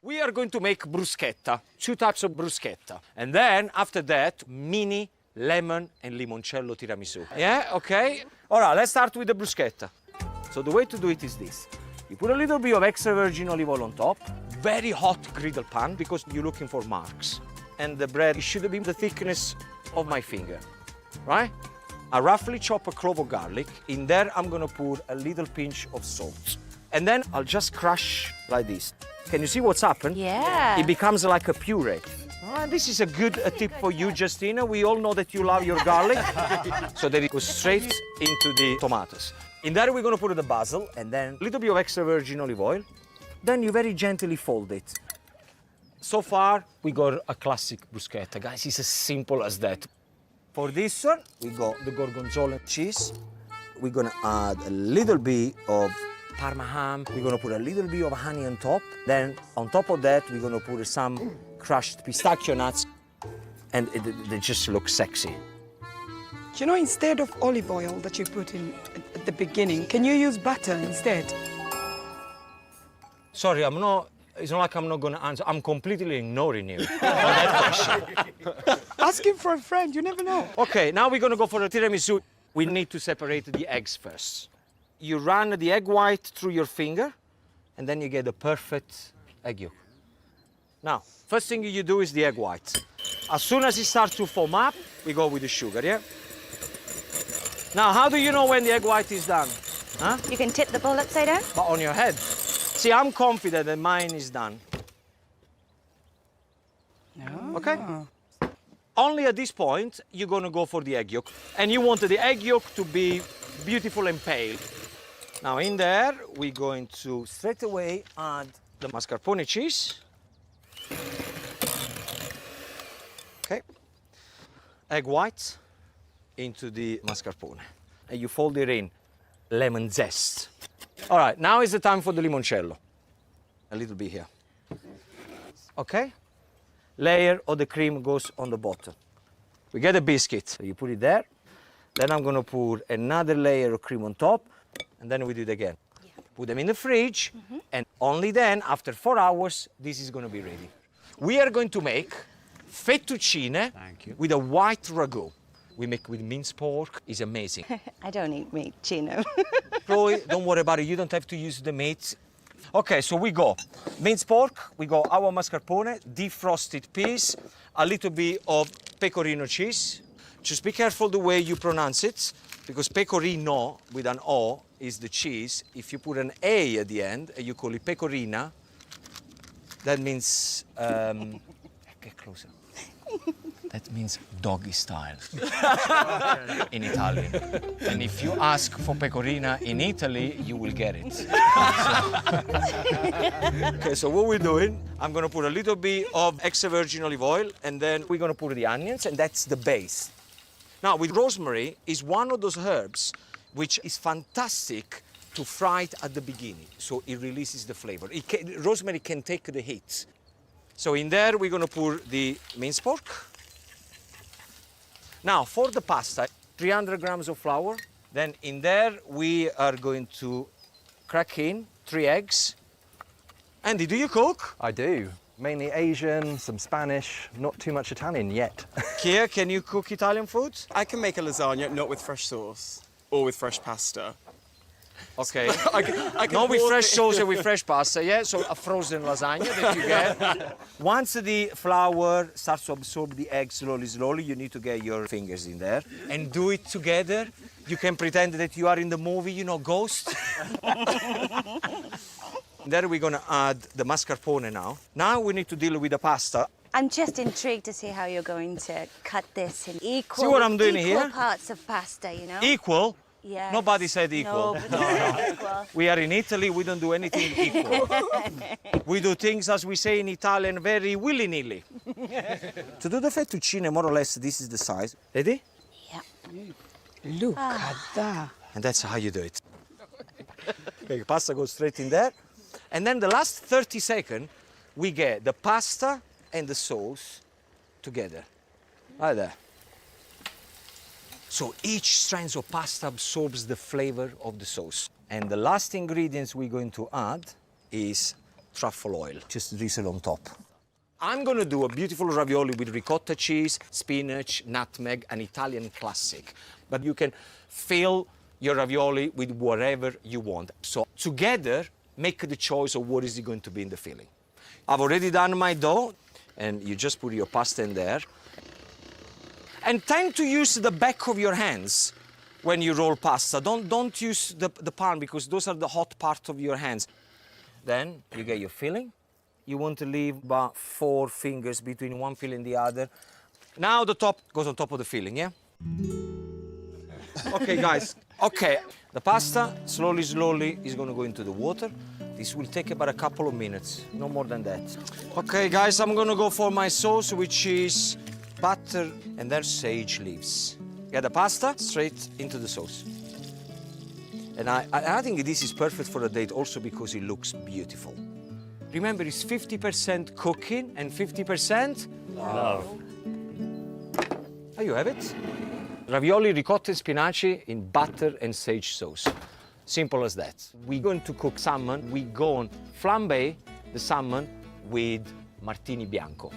We are going to make bruschetta, 2 types of bruschetta. And then, after that, mini lemon and limoncello tiramisu. Yeah, okay? All right, let's start with the bruschetta. So the way to do it is this. You put a little bit of extra virgin olive oil on top, very hot griddle pan because you're looking for marks. And the bread should be the thickness of my finger, right? I roughly chop a clove of garlic. In there, I'm gonna put a little pinch of salt. And then I'll just crush like this. Can you see what's happened? Yeah. It becomes like a puree. This is a good tip for you, Justina. We all know that you love your garlic. So that it goes straight into the tomatoes. In there, we're gonna put the basil and then a little bit of extra virgin olive oil. Then you very gently fold it. So far, we got a classic bruschetta. Guys, it's as simple as that. For this one, we got the gorgonzola cheese. We're gonna add a little bit of Parma ham. We're gonna put a little bit of honey on top. Then, on top of that, we're gonna put some crushed pistachio nuts. And they just look sexy. You know, instead of olive oil that you put in at the beginning, can you use butter instead? Sorry, it's not like I'm not gonna answer. I'm completely ignoring you on that question. Asking for a friend, you never know. Okay, now we're gonna go for the tiramisu. We need to separate the eggs first. You run the egg white through your finger, and then you get the perfect egg yolk. Now, first thing you do is the egg white. As soon as it starts to foam up, we go with the sugar, yeah? Now, how do you know when the egg white is done? Huh? You can tip the bowl upside down. But on your head. See, I'm confident that mine is done. Oh. Okay? Only at this point, you're gonna go for the egg yolk. And you want the egg yolk to be beautiful and pale. Now in there, we're going to straight away add the mascarpone cheese. Okay. Egg white into the mascarpone. And you fold it in. Lemon zest. All right, now is the time for the limoncello. A little bit here. Okay? Layer of the cream goes on the bottom. We get a biscuit. So you put it there. Then I'm gonna put another layer of cream on top, and then we do it again. Yeah. Put them in the fridge, and only then, after 4 hours, this is gonna be ready. We are going to make fettuccine with a white ragu. We make with minced pork. It's amazing. I don't eat meat, Gino. Chloe, don't worry about it. You don't have to use the meat. Okay, so we go minced pork, we go our mascarpone, defrosted peas, a little bit of pecorino cheese. Just be careful the way you pronounce it, because pecorino with an O is the cheese. If you put an A at the end and you call it pecorina, that means get closer. That means doggy style in Italian. And if you ask for pecorina in Italy, you will get it. Okay, so what we're doing, I'm gonna put a little bit of extra virgin olive oil, and then we're gonna put the onions, and that's the base. Now, with rosemary, is one of those herbs which is fantastic to fry it at the beginning, so it releases the flavor. Rosemary can take the heat. So in there, we're gonna put the minced pork. Now, for the pasta, 300 grams of flour. Then in there, we are going to crack in 3 eggs. Andy, do you cook? I do. Mainly Asian, some Spanish, not too much Italian yet. Kia, can you cook Italian food? I can make a lasagna, not with fresh sauce or with fresh pasta. Okay. I can Not with warm fresh it. sauce and with fresh pasta, yeah? So a frozen lasagna that you get. Once the flour starts to absorb the egg slowly, you need to get your fingers in there and do it together. You can pretend that you are in the movie, you know, Ghost. There we're gonna add the mascarpone now. Now we need to deal with the pasta. I'm just intrigued to see how you're going to cut this in equal, See what I'm doing here? parts of pasta, you know? Equal? Yes. Nobody said equal. No, but equal. We are in Italy, we don't do anything equal. We do things, as we say in Italian, very willy-nilly. To do the fettuccine, more or less, this is the size. Ready? Yeah. Look at that. And that's how you do it. Okay, pasta goes straight in there. And then the last 30 seconds, we get the pasta and the sauce together. Right there. So each strand of pasta absorbs the flavor of the sauce. And the last ingredients we're going to add is truffle oil. Just drizzle on top. I'm gonna do a beautiful ravioli with ricotta cheese, spinach, nutmeg, an Italian classic. But you can fill your ravioli with whatever you want. So together, make the choice of what is it going to be in the filling. I've already done my dough, and you just put your pasta in there. And tend to use the back of your hands when you roll pasta. Don't use the palm, because those are the hot part of your hands. Then you get your filling. You want to leave about 4 fingers between one filling and the other. Now the top goes on top of the filling, yeah? Okay, guys. Okay, the pasta, slowly, is gonna go into the water. This will take about a couple of minutes, no more than that. Okay, guys, I'm gonna go for my sauce, which is butter and then sage leaves. Get the pasta straight into the sauce. And I think this is perfect for a date also because it looks beautiful. Remember, it's 50% cooking and 50% love. There you have it. Ravioli, ricotta, spinach in butter and sage sauce. Simple as that. We're going to cook salmon. We're going to flambe the salmon with Martini Bianco.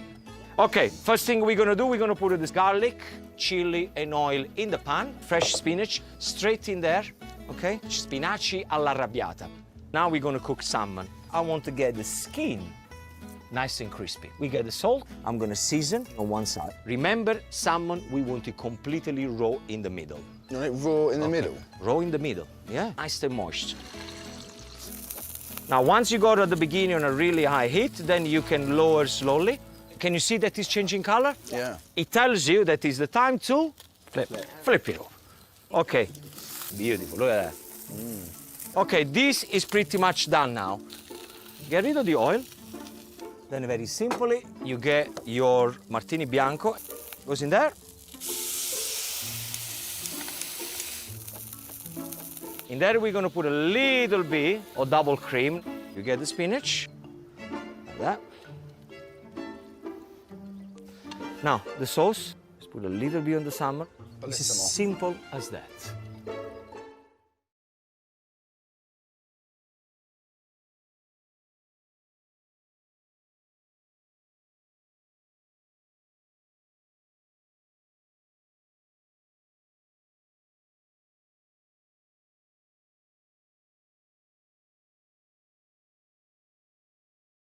Okay, first thing we're gonna do, we're gonna put this garlic, chili, and oil in the pan. Fresh spinach, straight in there, okay? Spinaci all'arrabbiata. Now we're gonna cook salmon. I want to get the skin nice and crispy. We get the salt. I'm gonna season on one side. Remember, salmon, we want it completely raw in the middle. You want it raw in the middle? Raw in the middle, yeah? Nice and moist. Now, once you go at the beginning on a really high heat, then you can lower slowly. Can you see that it's changing color? Yeah. It tells you that it's the time to flip it over. Okay, beautiful, look at that. Okay, this is pretty much done now. Get rid of the oil. Then very simply, you get your Martini Bianco. Goes in there. In there, we're gonna put a little bit of double cream. You get the spinach, like that. Now, the sauce, just put a little bit on the salmon. It's as simple as that.